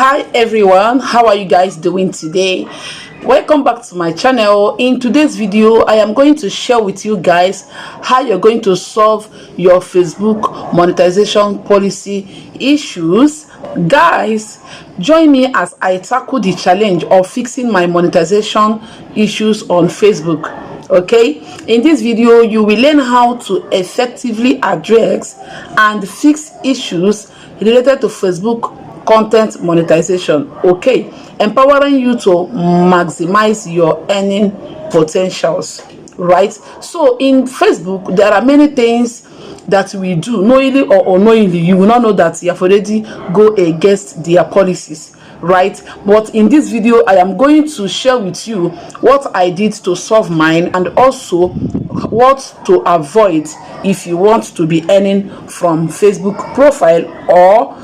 Hi everyone, how are you guys doing today? Welcome back to my channel. In today's video I am going to share with you guys how you're going to solve your Facebook monetization policy issues. Guys, join me as I tackle the challenge of fixing my monetization issues on Facebook. Okay, in this video you will learn how to effectively address and fix issues related to Facebook content monetization. Okay, empowering you to maximize your earning potentials, right? So in Facebook there are many things that we do knowingly or unknowingly. You will not know that you have already go against their policies, right? But in this video I am going to share with you what I did to solve mine and also what to avoid if you want to be earning from Facebook profile or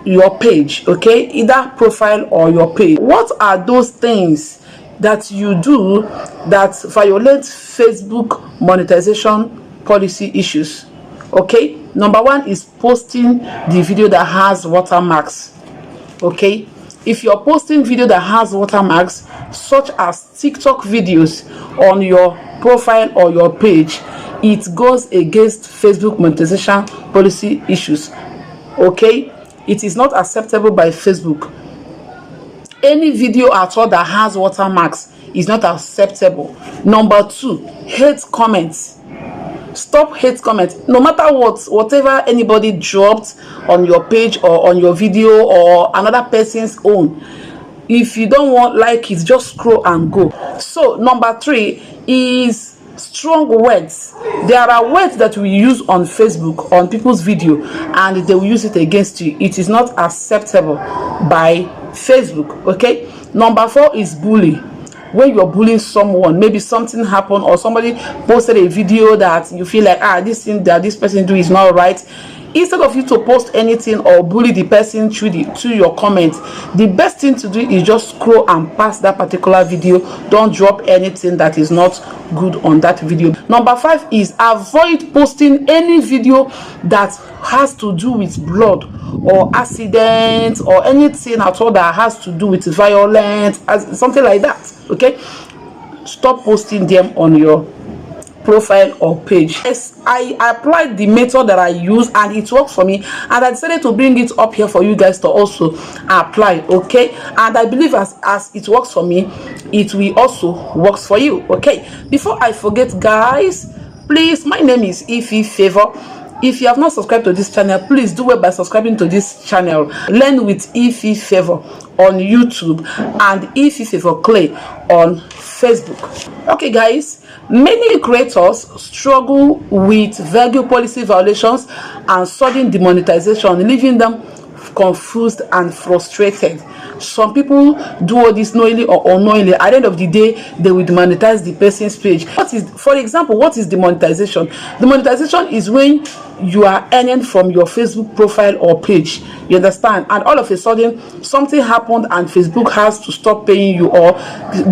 your page. Okay, either profile or your page. What are those things that you do that violate Facebook monetization policy issues? Okay, number one is posting the video that has watermarks. Okay, if you're posting video that has watermarks such as TikTok videos on your profile or your page, it goes against Facebook monetization policy issues. Okay, it is not acceptable by Facebook. Any video at all that has watermarks is not acceptable. Number two, hate comments. Stop hate comments. No matter whatever anybody dropped on your page or on your video or another person's own, if you don't like it, just scroll and go. So number three is strong words. There are words that we use on Facebook on people's video and they will use it against you. It is not acceptable by Facebook. Okay, number four is bully. When you're bullying someone, maybe something happened or somebody posted a video that you feel like this thing that this person do is not right. Instead of you to post anything or bully the person through your comments, the best thing to do is just scroll and pass that particular video. Don't drop anything that is not good on that video. Number five is avoid posting any video that has to do with blood or accident or anything at all that has to do with violence, something like that. Okay, stop posting them on your profile or page. Yes, I applied the method that I use and it works for me, and I decided to bring it up here for you guys to also apply. Okay, and I believe as it works for me, it will also works for you. Okay, before I forget, guys, please, my name is Ify Favor. If you have not subscribed to this channel, please do it by subscribing to this channel. Learn with Ify Favor on YouTube and Ify Favor Clay on Facebook. Okay guys, many creators struggle with vague policy violations and sudden demonetization, leaving them confused and frustrated. Some people do all this knowingly or unknowingly. At the end of the day, they will demonetize the person's page. For example, what is demonetization? Demonetization is when you are earning from your Facebook profile or page, you understand, and all of a sudden something happened and Facebook has to stop paying you or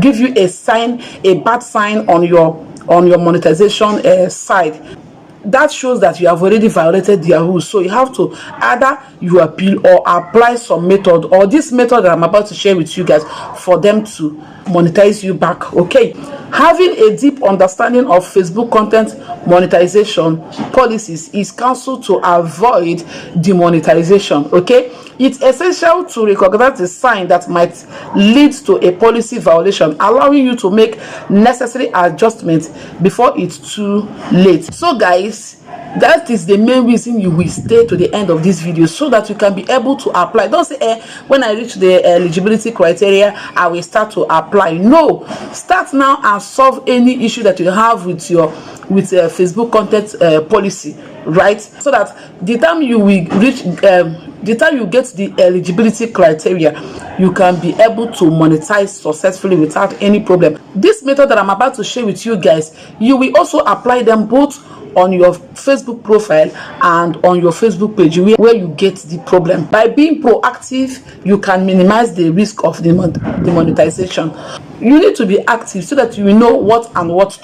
give you a bad sign on your monetization side. That shows that you have already violated their rules. So you have to either you appeal or apply some method, or this method that I'm about to share with you guys, for them to monetize you back. Okay, having a deep understanding of Facebook content monetization policies is counsel to avoid demonetization. Okay, it's essential to recognize the sign that might lead to a policy violation, allowing you to make necessary adjustments before it's too late. So guys, that is the main reason you will stay to the end of this video, so that you can be able to apply. Don't say when I reach the eligibility criteria I will start to apply. No, start now and solve any issue that you have with your Facebook content policy, right? So that the time you will reach the time you get the eligibility criteria, you can be able to monetize successfully without any problem. This method that I'm about to share with you guys, you will also apply them both on your Facebook profile and on your Facebook page where you get the problem. By being proactive, you can minimize the risk of demonetization. You need to be active so that you know what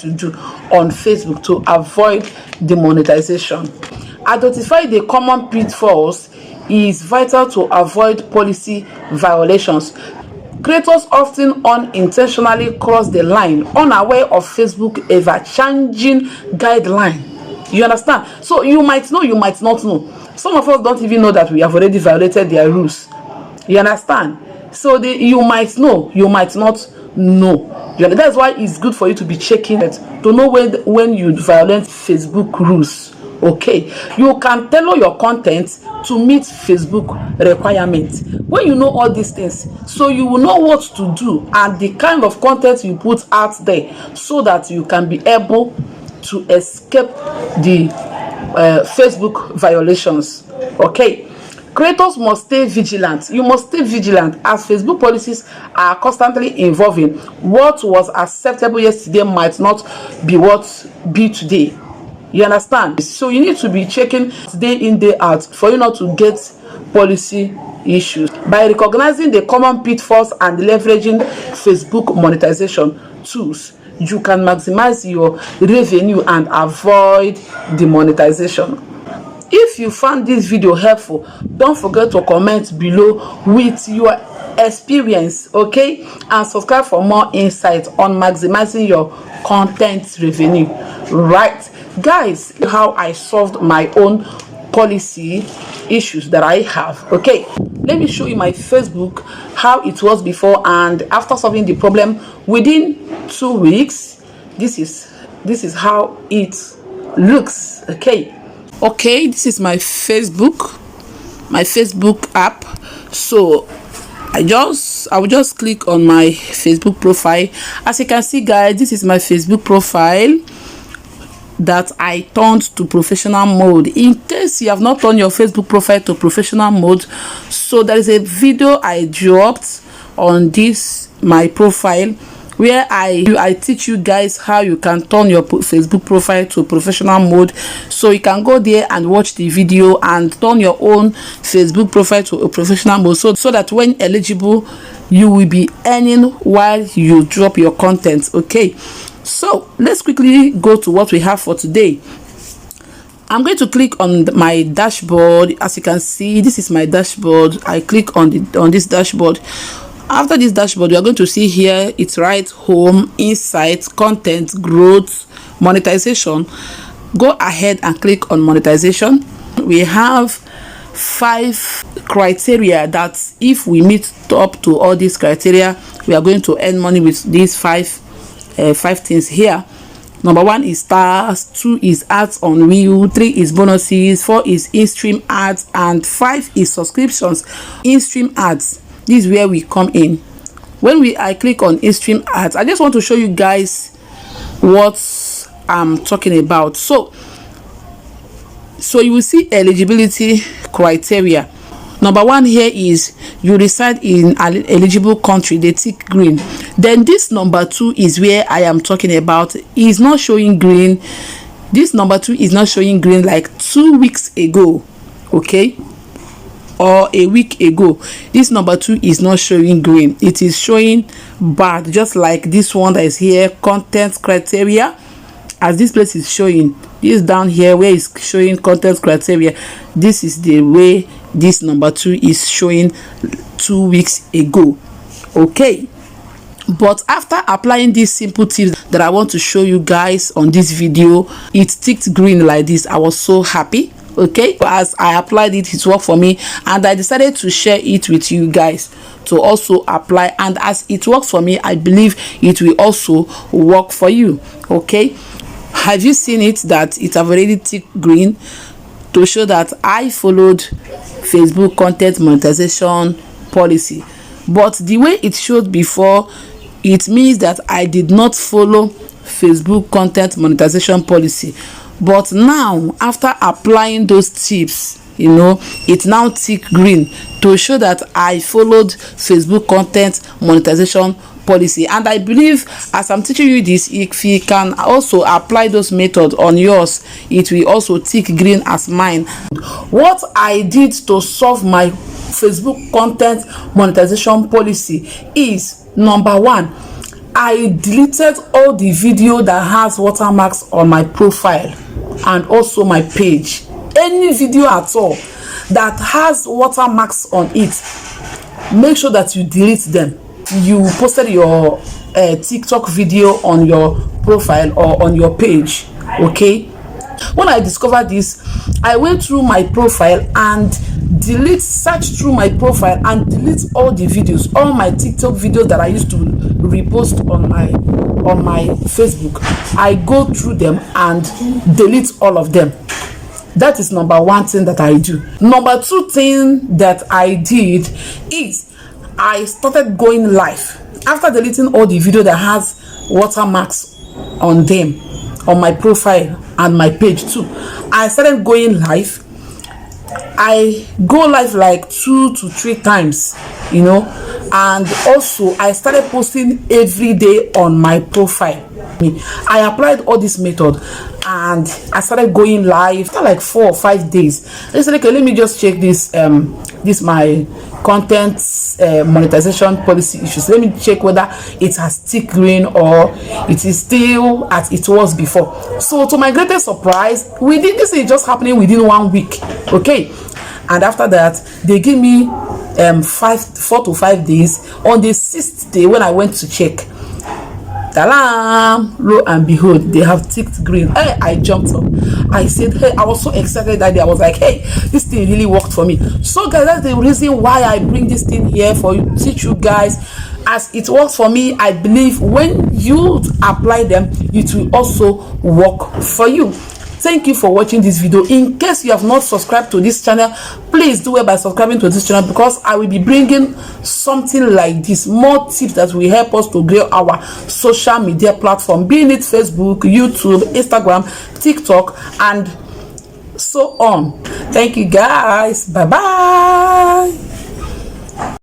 to do on Facebook to avoid demonetization. Identify the common pitfalls is vital to avoid policy violations. Creators often unintentionally cross the line, unaware of Facebook ever-changing guideline. You understand? So you might know, you might not know. Some of us don't even know that we have already violated their rules. You understand? So you might know, you might not know. That's why it's good for you to be checking it to know when you violate Facebook rules. Okay, you can tailor your content to meet Facebook requirements. When you know all these things, so you will know what to do and the kind of content you put out there, so that you can be able to escape the Facebook violations. Okay, creators must stay vigilant. You must stay vigilant, as Facebook policies are constantly evolving. What was acceptable yesterday might not be what be today. You understand? So you need to be checking day in, day out for you not to get policy issues. By recognizing the common pitfalls and leveraging Facebook monetization tools, you can maximize your revenue and avoid demonetization. If you found this video helpful, don't forget to comment below with your experience, okay, and subscribe for more insights on maximizing your content revenue. Right, guys, how I solved my own policy issues that I have. Okay, let me show you my Facebook, how it was before and after solving the problem within 2 weeks. This is how it looks. Okay, this is my Facebook app. So I will just click on my Facebook profile. As you can see, guys, this is my Facebook profile that I turned to professional mode. In case you have not turned your Facebook profile to professional mode, so there is a video I dropped on this my profile where I teach you guys how you can turn your Facebook profile to professional mode. So you can go there and watch the video and turn your own Facebook profile to a professional mode, so that when eligible you will be earning while you drop your content. Okay, so let's quickly go to what we have for today. I'm going to click on my dashboard. As you can see, this is my dashboard. I click on this dashboard. After this dashboard, you are going to see here, it's right home, insights, content, growth, monetization. Go ahead and click on monetization. We have 5 criteria that if we meet up to all these criteria, we are going to earn money with these five things here. Number 1 is stars, 2 is ads on reel, 3 is bonuses, 4 is in-stream ads, and 5 is subscriptions. In-stream ads, this is where we come in. When I click on in-stream ads, I just want to show you guys what I'm talking about. So you will see eligibility criteria. Number 1 here is you reside in an eligible country, they tick green. Then this number 2 is where I am talking about, is not showing green. This number 2 is not showing green like 2 weeks ago, okay, or a week ago. This number 2 is not showing green, it is showing bad, just like this one that is here, content criteria. As this place is showing, this down here where it's showing content criteria, this is the way this number 2 is showing 2 weeks ago. Okay, but after applying these simple tips that I want to show you guys on this video, it ticked green like this. I was so happy. Okay, as I applied it, it worked for me, and I decided to share it with you guys to also apply. And as it works for me, I believe it will also work for you. Okay, have you seen it that it have already ticked green to show that I followed Facebook content monetization policy? But the way it showed before, it means that I did not follow Facebook content monetization policy. But now, after applying those tips, you know, it now tick green to show that I followed Facebook content monetization policy. And I believe as I'm teaching you this, if you can also apply those methods on yours, it will also tick green as mine. What I did to solve my Facebook content monetization policy is, number 1, I deleted all the video that has watermarks on my profile and also my page. Any video at all that has watermarks on it, make sure that you delete them. You posted your TikTok video on your profile or on your page, okay? When I discovered this, I went through my profile and search through my profile and delete all the videos, all my TikTok videos that I used to repost on my Facebook. I go through them and delete all of them. That is number one thing that I do. Number two thing that I did is I started going live. After deleting all the video that has watermarks on them, on my profile and my page too, I started going live. I go live like 2 to 3 times, you know, and also I started posting every day on my profile. I applied all this method and I started going live after like 4 or 5 days. I said, okay, let me just check this my content monetization policy issues. Let me check whether it has still green or it is still as it was before. So to my greatest surprise, this is just happening within 1 week, okay? And after that, they give me 4 to 5 days. On the 6th day, when I went to check, lo and behold, they have ticked green. Hey, I jumped up. I said, hey, I was so excited that day. I was like, hey, this thing really worked for me. So guys, that's the reason why I bring this thing here for you, teach you guys. As it works for me, I believe when you apply them, it will also work for you. Thank you for watching this video. In case you have not subscribed to this channel, please do it by subscribing to this channel, because I will be bringing something like this, more tips that will help us to grow our social media platform, being it Facebook, YouTube, Instagram, TikTok, and so on. Thank you guys. Bye bye.